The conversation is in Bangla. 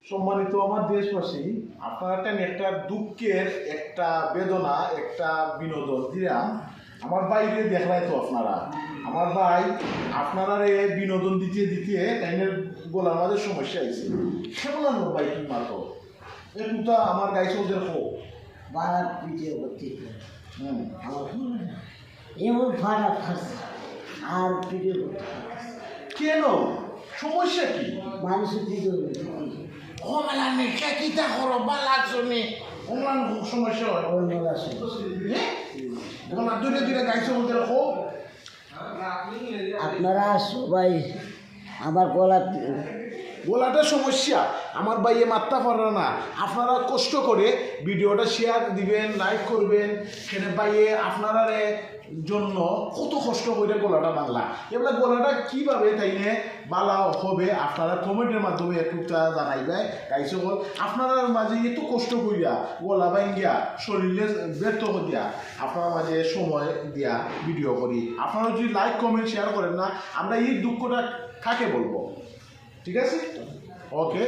সম্মানিত আমার দেশবাসী, আপনারা একটা দুঃখের একটা বেদনা একটা বিনোদন দিরা আমার বাইরে দেখলাই তো আপনারা আমার ভাই আপনারা বিনোদন দিতে দিতে তাইনের গোলার মাঝে সমস্যা আইছে কেমন ভাই কি মাতো একটু আমার গাই চলতে হোক বাড়ার পিঠে ভর্তি আমার এমন ভাড়া খাচ্ছে আর পিঠে ভর্তি কেন সমস্যা কি মানুষের পিঠে ওমেলা নেশা কিতা করো বালা শুনে ওমান সমস্যা হয় ওনা দূরে দূরে গাই চলতে হোক আপনারা সবাই আমার গোলাটা সমস্যা আমার ভাইয়ে মাত্রা পারে না আপনারা কষ্ট করে ভিডিওটা শেয়ার দিবেন লাইক করবেন সেটা ভাইয়ে আপনারা জন্য কত কষ্ট করে গোলাটা বাংলা এবার গোলাটা কীভাবে তাইনে বালা হবে আপনারা কমেন্টের মাধ্যমে একটুটা জানাইবে গাইছে বল আপনারা মাঝে এত কষ্ট করিয়া গোলা ভাঙ্গিয়া শরীরে ব্যর্থ করিয়া আপনার মাঝে সময় দিয়া ভিডিও করি আপনারা যদি লাইক কমেন্ট শেয়ার করেন না আমরা এই দুঃখটা কাকে বলবো ঠিক আছে ওকে